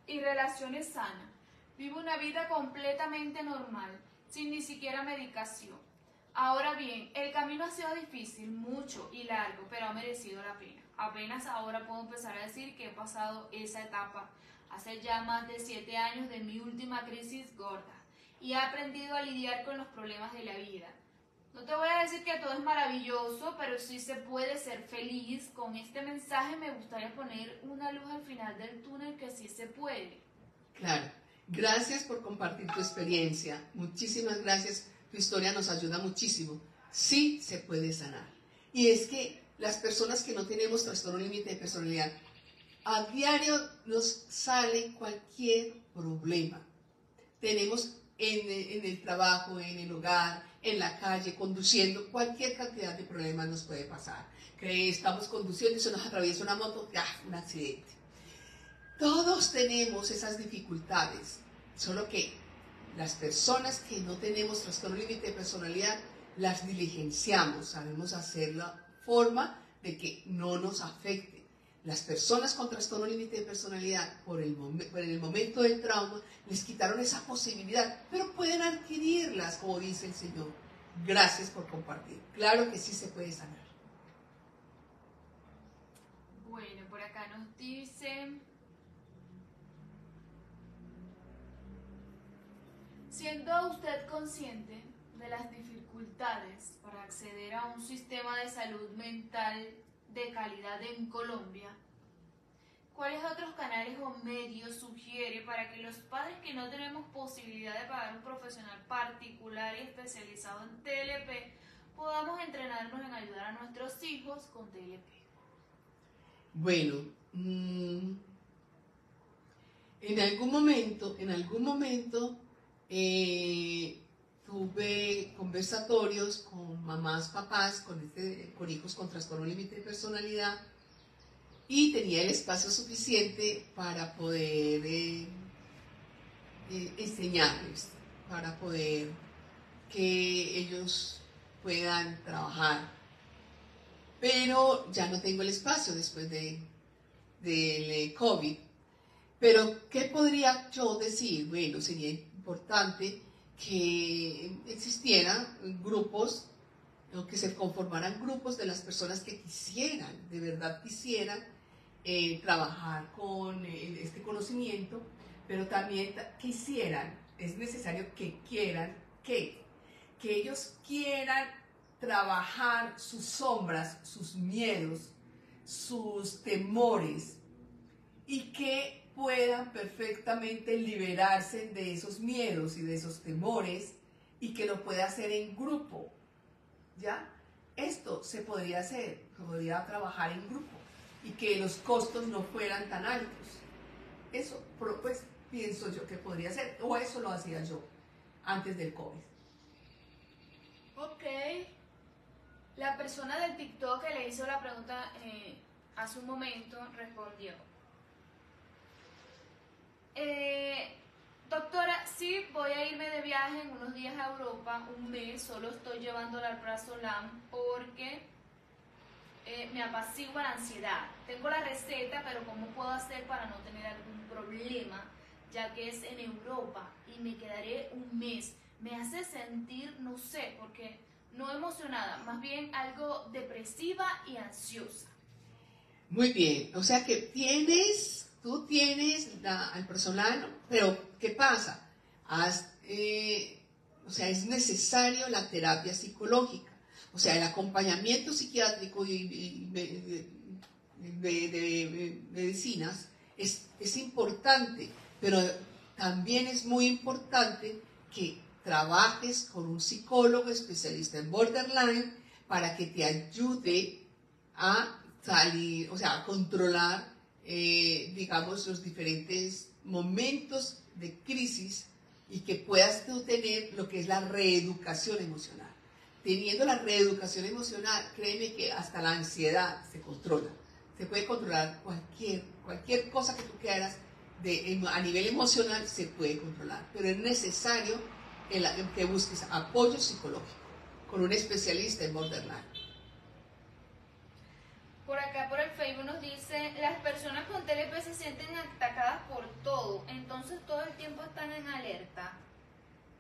[SPEAKER 2] y relaciones sanas. Vivo una vida completamente normal, sin ni siquiera medicación. Ahora bien, el camino ha sido difícil, mucho y largo, pero ha merecido la pena. Apenas ahora puedo empezar a decir que he pasado esa etapa. Hace ya más de 7 años de mi última crisis gorda y he aprendido a lidiar con los problemas de la vida. No te voy a decir que todo es maravilloso, pero sí se puede ser feliz. Con este mensaje me gustaría poner una luz al final del túnel que sí se puede.
[SPEAKER 1] Claro, gracias por compartir tu experiencia, muchísimas gracias. Tu historia nos ayuda muchísimo. Sí se puede sanar. Y es que las personas que no tenemos trastorno límite de personalidad, a diario nos sale cualquier problema. Tenemos en el trabajo, en el hogar, en la calle, conduciendo, cualquier cantidad de problemas nos puede pasar. Que estamos conduciendo y se nos atraviesa una moto, un accidente. Todos tenemos esas dificultades, solo que las personas que no tenemos trastorno límite de personalidad las diligenciamos, sabemos hacer la forma de que no nos afecte. Las personas con trastorno límite de personalidad, por el momento del trauma, les quitaron esa posibilidad, pero pueden adquirirlas, como dice el Señor. Gracias por compartir. Claro que sí se puede sanar.
[SPEAKER 2] Bueno, por acá nos dicen... Siendo usted consciente de las dificultades para acceder a un sistema de salud mental de calidad en Colombia, ¿cuáles otros canales o medios sugiere para que los padres que no tenemos posibilidad de pagar un profesional particular y especializado en TLP podamos entrenarnos en ayudar a nuestros hijos con TLP?
[SPEAKER 1] Bueno, en algún momento tuve conversatorios con mamás, papás, con hijos con trastorno límite de personalidad y tenía el espacio suficiente para poder enseñarles, para poder que ellos puedan trabajar. Pero ya no tengo el espacio después del COVID. Pero, ¿qué podría yo decir? Bueno, sería importante que existieran grupos, o que se conformaran grupos de las personas que quisieran, de verdad quisieran trabajar con este conocimiento, pero también quisieran, es necesario que quieran, que ellos quieran trabajar sus sombras, sus miedos, sus temores, y que puedan perfectamente liberarse de esos miedos y de esos temores y que lo pueda hacer en grupo, ¿ya? Esto se podría hacer, podría trabajar en grupo y que los costos no fueran tan altos. Eso, pues, pienso yo que podría ser, o eso lo hacía yo antes del COVID.
[SPEAKER 2] Ok. La persona del TikTok que le hizo la pregunta hace un momento respondió. Doctora, sí, voy a irme de viaje en unos días a Europa, un mes, solo estoy llevando el alprazolam porque me apacigua la ansiedad. Tengo la receta, pero ¿cómo puedo hacer para no tener algún problema? Ya que es en Europa y me quedaré un mes. Me hace sentir, no sé, porque no emocionada, más bien algo depresiva y ansiosa.
[SPEAKER 1] Muy bien, o sea que tú tienes al personal, pero ¿qué pasa? O sea, es necesario la terapia psicológica. O O sea, el acompañamiento psiquiátrico y de medicinas es importante, pero también es muy importante que trabajes con un psicólogo especialista en borderline para que te ayude a salir, o sea, a controlar, digamos, los diferentes momentos de crisis y que puedas tú tener lo que es la reeducación emocional. Teniendo la reeducación emocional, créeme que hasta la ansiedad se controla. Se puede controlar cualquier cosa que tú quieras a nivel emocional, se puede controlar. Pero es necesario que busques apoyo psicológico con un especialista en borderline.
[SPEAKER 2] Por acá, por el Facebook nos dice, las personas con TLP se sienten atacadas por todo, entonces todo el tiempo están en alerta.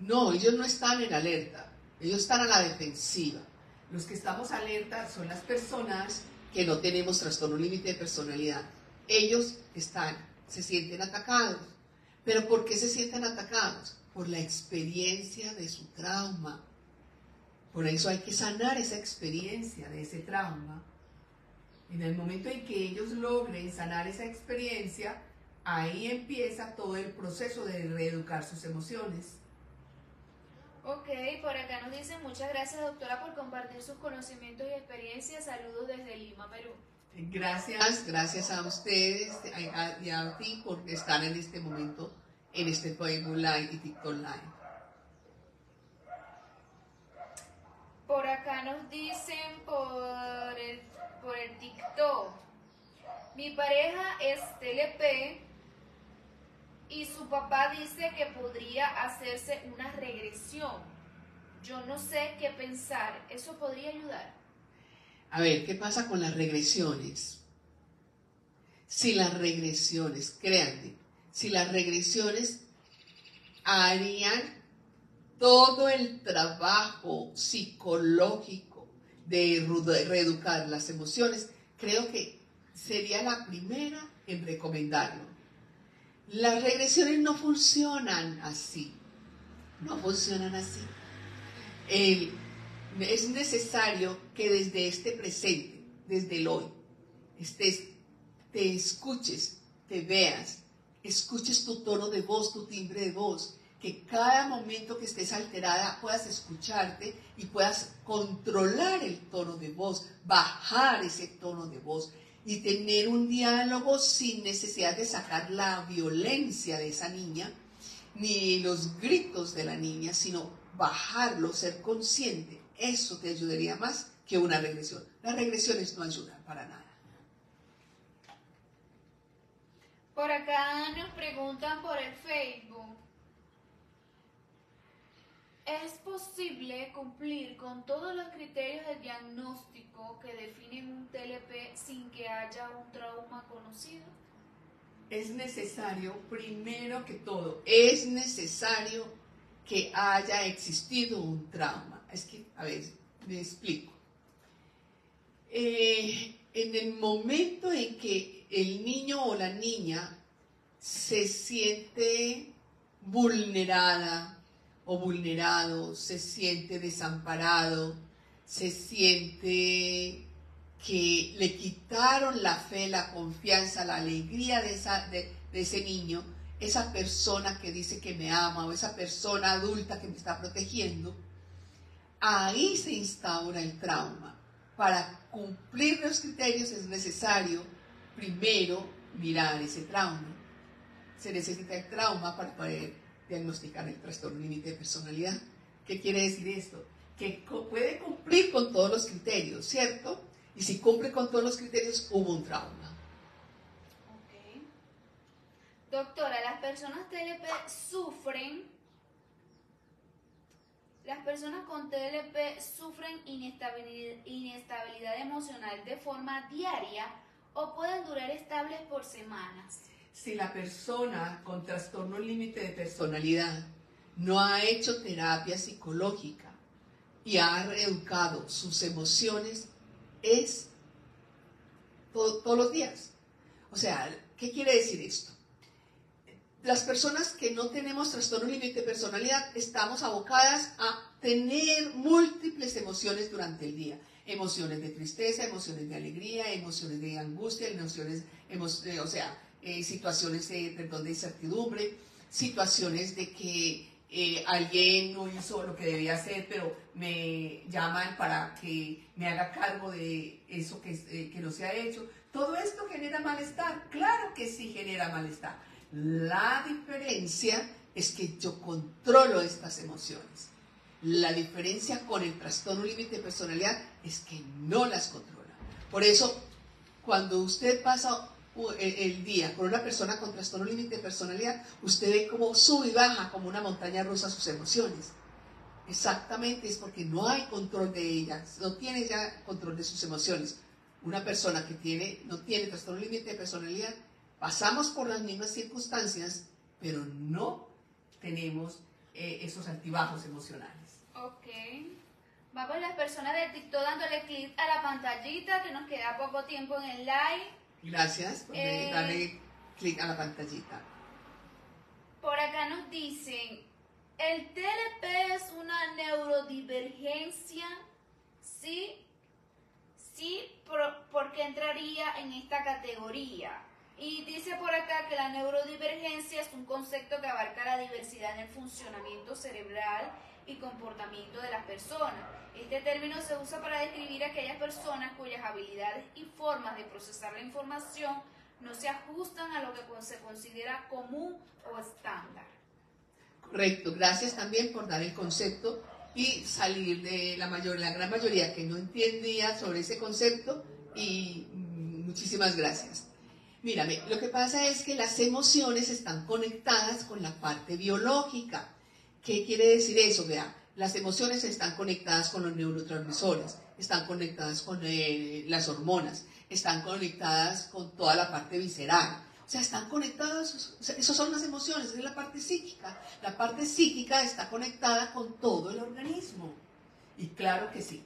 [SPEAKER 1] No, ellos no están en alerta, ellos están a la defensiva. Los que estamos alerta son las personas que no tenemos trastorno límite de personalidad. Ellos se sienten atacados. ¿Pero por qué se sienten atacados? Por la experiencia de su trauma. Por eso hay que sanar esa experiencia de ese trauma. En el momento en que ellos logren sanar esa experiencia, ahí empieza todo el proceso de reeducar sus emociones.
[SPEAKER 2] Ok, por acá nos dicen, muchas gracias doctora por compartir sus conocimientos y experiencias. Saludos desde Lima, Perú.
[SPEAKER 1] Gracias a ustedes y a ti por estar en este momento en este Facebook Live y TikTok Live.
[SPEAKER 2] Por acá nos dicen por el TikTok, mi pareja es TLP y su papá dice que podría hacerse una regresión. Yo no sé qué pensar, ¿eso podría ayudar?
[SPEAKER 1] A ver, ¿qué pasa con las regresiones? Si las regresiones, créanme, si las regresiones harían todo el trabajo psicológico de reeducar las emociones, creo que sería la primera en recomendarlo. Las regresiones no funcionan así, es necesario que desde este presente, desde el hoy, te escuches, te veas, escuches tu tono de voz, tu timbre de voz, que cada momento que estés alterada puedas escucharte y puedas controlar el tono de voz, bajar ese tono de voz y tener un diálogo sin necesidad de sacar la violencia de esa niña, ni los gritos de la niña, sino bajarlo, ser consciente. Eso te ayudaría más que una regresión. Las regresiones no ayudan para nada.
[SPEAKER 2] Por acá nos preguntan por el Facebook, ¿es posible cumplir con todos los criterios de diagnóstico que definen un TLP sin que haya un trauma conocido?
[SPEAKER 1] Es necesario, primero que todo, es necesario que haya existido un trauma. Es que, a ver, me explico. En el momento en que el niño o la niña se siente vulnerada o vulnerado, se siente desamparado, se siente que le quitaron la fe, la confianza, la alegría de ese niño, esa persona que dice que me ama o esa persona adulta que me está protegiendo, ahí se instaura el trauma. Para cumplir los criterios es necesario primero mirar ese trauma. Se necesita el trauma para poder diagnosticar el trastorno límite de personalidad. ¿Qué quiere decir esto? Que puede cumplir con todos los criterios, ¿cierto? Y si cumple con todos los criterios, hubo un trauma.
[SPEAKER 2] Ok. Doctora, ¿las personas TLP sufren? ¿Las personas con TLP sufren inestabilidad emocional de forma diaria o pueden durar estables por semanas?
[SPEAKER 1] Si la persona con trastorno límite de personalidad no ha hecho terapia psicológica y ha reeducado sus emociones, es todos los días. O sea, ¿qué quiere decir esto? Las personas que no tenemos trastorno límite de personalidad estamos abocadas a tener múltiples emociones durante el día. Emociones de tristeza, emociones de alegría, emociones de angustia, situaciones de incertidumbre, situaciones de que alguien no hizo lo que debía hacer, pero me llaman para que me haga cargo de eso que no se ha hecho. Todo esto genera malestar, claro que sí genera malestar. La diferencia es que yo controlo estas emociones. La diferencia con el trastorno límite de personalidad es que no las controla. Por eso, cuando usted pasa el día con una persona con trastorno límite de personalidad, usted ve cómo sube y baja como una montaña rusa sus emociones. Exactamente, es porque no hay control de ellas, no tiene ya control de sus emociones. Una persona que no tiene trastorno límite de personalidad, pasamos por las mismas circunstancias, pero no tenemos esos altibajos emocionales.
[SPEAKER 2] Ok. Vamos las personas de TikTok dándole clic a la pantallita, que nos queda poco tiempo en el live.
[SPEAKER 1] Gracias por darle clic a la pantallita.
[SPEAKER 2] Por acá nos dicen, ¿el TLP es una neurodivergencia? Sí. Sí, ¿por qué entraría en esta categoría? Y dice por acá que la neurodivergencia es un concepto que abarca la diversidad en el funcionamiento cerebral y comportamiento de las personas. Este término se usa para describir a aquellas personas cuyas habilidades y formas de procesar la información no se ajustan a lo que se considera común o estándar.
[SPEAKER 1] Correcto, gracias también por dar el concepto y salir de la gran mayoría que no entendía sobre ese concepto, y muchísimas gracias. Mírame, lo que pasa es que las emociones están conectadas con la parte biológica. ¿Qué quiere decir eso? Vea, las emociones están conectadas con los neurotransmisores, están conectadas con las hormonas, están conectadas con toda la parte visceral. O sea, están conectadas, o sea, esas son las emociones, es la parte psíquica. La parte psíquica está conectada con todo el organismo. Y claro que sí,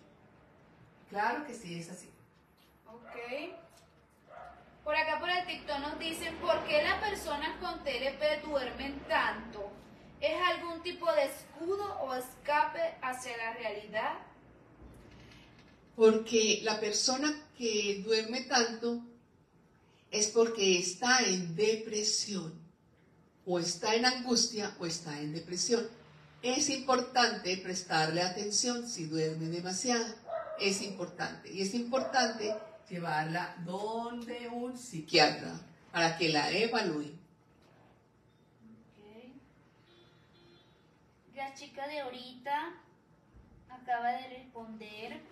[SPEAKER 1] es así.
[SPEAKER 2] Ok. Por acá por el TikTok nos dicen, ¿por qué las personas con TLP duermen tanto? ¿Es algún tipo de escudo o escape hacia la realidad?
[SPEAKER 1] Porque la persona que duerme tanto es porque está en depresión, o está en angustia, o está en depresión. Es importante prestarle atención si duerme demasiado. Es importante. Y es importante llevarla donde un psiquiatra para que la evalúe.
[SPEAKER 2] Okay. La chica de ahorita acaba de responder.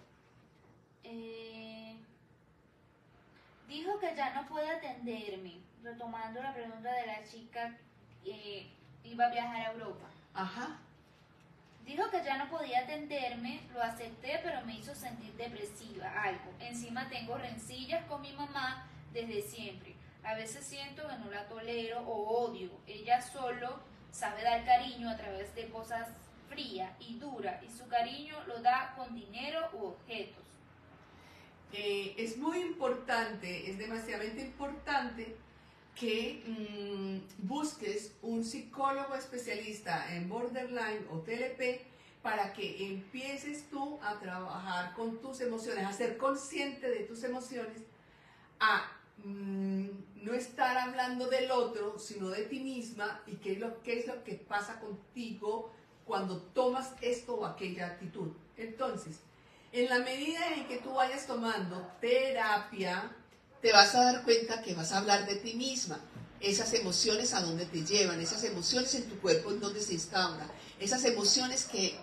[SPEAKER 2] Dijo que ya no puede atenderme. Retomando la pregunta de la chica, iba a viajar a Europa.
[SPEAKER 1] Ajá.
[SPEAKER 2] Dijo que ya no podía atenderme, lo acepté, pero me hizo sentir depresiva, algo. Encima tengo rencillas con mi mamá desde siempre. A veces siento que no la tolero o odio. Ella solo sabe dar cariño a través de cosas frías y duras, y su cariño lo da con dinero u objetos.
[SPEAKER 1] Es muy importante, es demasiadamente importante que busques un psicólogo especialista en borderline o TLP para que empieces tú a trabajar con tus emociones, a ser consciente de tus emociones, a no estar hablando del otro, sino de ti misma, y qué es lo que pasa contigo cuando tomas esto o aquella actitud. Entonces, en la medida en que tú vayas tomando terapia, te vas a dar cuenta que vas a hablar de ti misma. Esas emociones a dónde te llevan, esas emociones en tu cuerpo en dónde se instauran, esas emociones que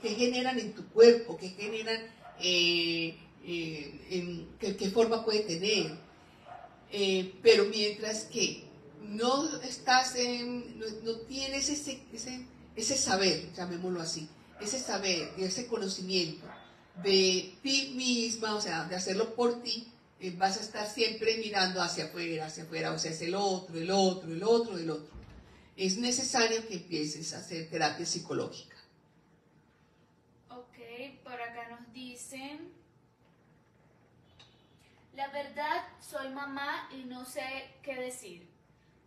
[SPEAKER 1] generan en tu cuerpo, que generan, qué forma puede tener. Pero mientras que no estás no tienes ese saber, llamémoslo así, ese saber, ese conocimiento de ti misma, o sea, de hacerlo por ti, vas a estar siempre mirando hacia afuera, o sea, es el otro. Es necesario que empieces a hacer terapia psicológica.
[SPEAKER 2] Ok, por acá nos dicen, la verdad, soy mamá y no sé qué decir.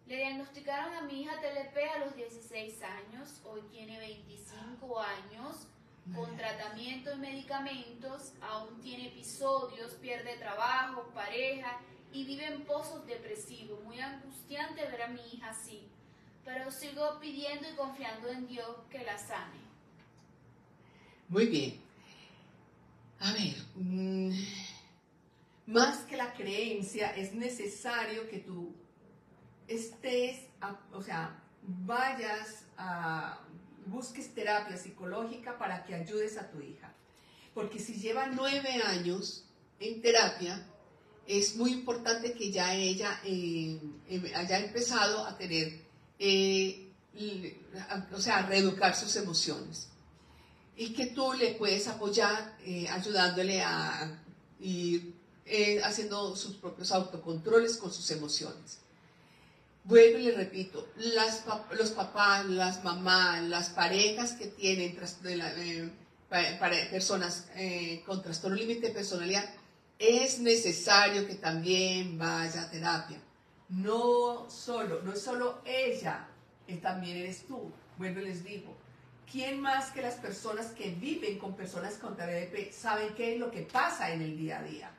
[SPEAKER 2] Le diagnosticaron a mi hija TLP a los 16 años, hoy tiene 25 años. con tratamiento y medicamentos, aún tiene episodios, pierde trabajo, pareja y vive en pozos depresivos. Muy angustiante ver a mi hija así, pero sigo pidiendo y confiando en Dios que la sane.
[SPEAKER 1] Muy bien. A ver, más que la creencia, es necesario que tú busques terapia psicológica para que ayudes a tu hija. Porque si lleva 9 años en terapia, es muy importante que ya ella haya empezado a tener, a reeducar sus emociones. Y que tú le puedes apoyar ayudándole a ir haciendo sus propios autocontroles con sus emociones. Bueno, y le repito, los papás, las mamás, las parejas que tienen personas con trastorno límite de personalidad, es necesario que también vaya a terapia. No es solo ella, también eres tú. Bueno, les digo, ¿quién más que las personas que viven con personas con TLP saben qué es lo que pasa en el día a día?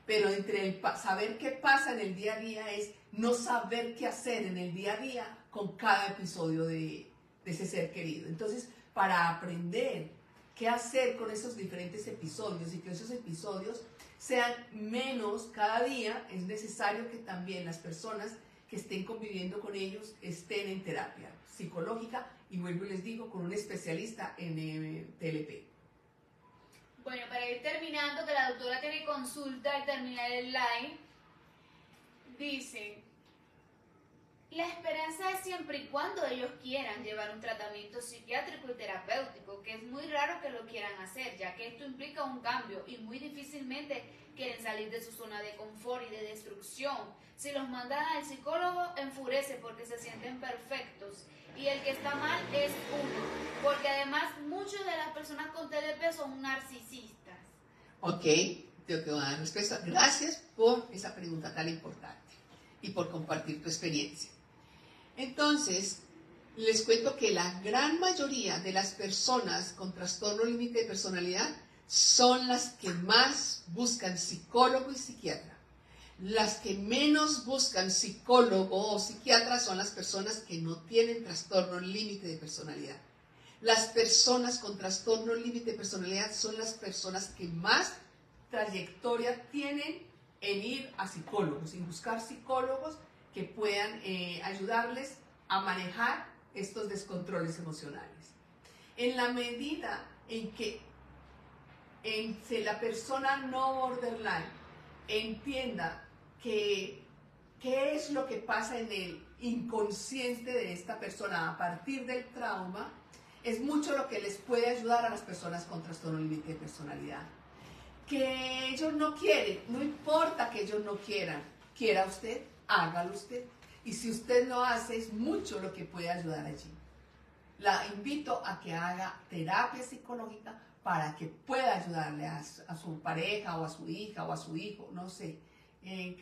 [SPEAKER 1] Pero entre el saber qué pasa en el día a día es no saber qué hacer en el día a día con cada episodio de ese ser querido. Entonces, para aprender qué hacer con esos diferentes episodios y que esos episodios sean menos cada día, es necesario que también las personas que estén conviviendo con ellos estén en terapia psicológica y vuelvo y les digo, con un especialista en TLP.
[SPEAKER 2] Bueno, para ir terminando, que la doctora tiene consulta al terminar el live, dice, la esperanza es siempre y cuando ellos quieran llevar un tratamiento psiquiátrico y terapéutico, que es muy raro que lo quieran hacer, ya que esto implica un cambio y muy difícilmente quieren salir de su zona de confort y de destrucción. Si los mandan al psicólogo, enfurece porque se sienten perfectos. Y el que está mal es uno, porque además muchas de las personas con TLP son narcisistas.
[SPEAKER 1] Ok, tengo que dar respuesta. Gracias por esa pregunta tan importante y por compartir tu experiencia. Entonces, les cuento que la gran mayoría de las personas con trastorno límite de personalidad son las que más buscan psicólogo y psiquiatra. Las que menos buscan psicólogo o psiquiatra son las personas que no tienen trastorno límite de personalidad. Las personas con trastorno límite de personalidad son las personas que más trayectoria tienen en ir a psicólogos, en buscar psicólogos que puedan ayudarles a manejar estos descontroles emocionales. En la medida en que la persona no borderline entienda qué es lo que pasa en el inconsciente de esta persona a partir del trauma, es mucho lo que les puede ayudar a las personas con trastorno límite de personalidad. Que ellos no quieren, no importa que ellos no quieran, quiera usted, hágalo usted. Y si usted lo hace, es mucho lo que puede ayudar allí. La invito a que haga terapia psicológica para que pueda ayudarle a su pareja o a su hija o a su hijo, no sé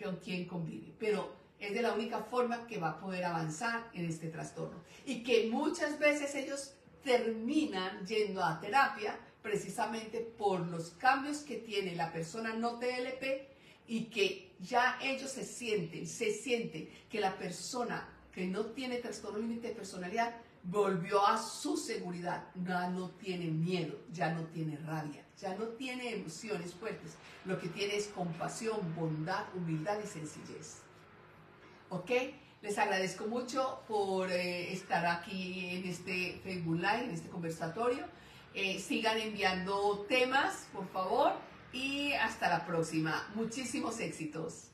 [SPEAKER 1] con quién convive, pero es de la única forma que va a poder avanzar en este trastorno. Y que muchas veces ellos terminan yendo a terapia precisamente por los cambios que tiene la persona no TLP y que ya ellos se sienten que la persona que no tiene trastorno límite de personalidad volvió a su seguridad, ya no tiene miedo, ya no tiene rabia, ya no tiene emociones fuertes, lo que tiene es compasión, bondad, humildad y sencillez. ¿Ok? Les agradezco mucho por estar aquí en este Facebook Live, en este conversatorio. Sigan enviando temas, por favor, y hasta la próxima. Muchísimos éxitos.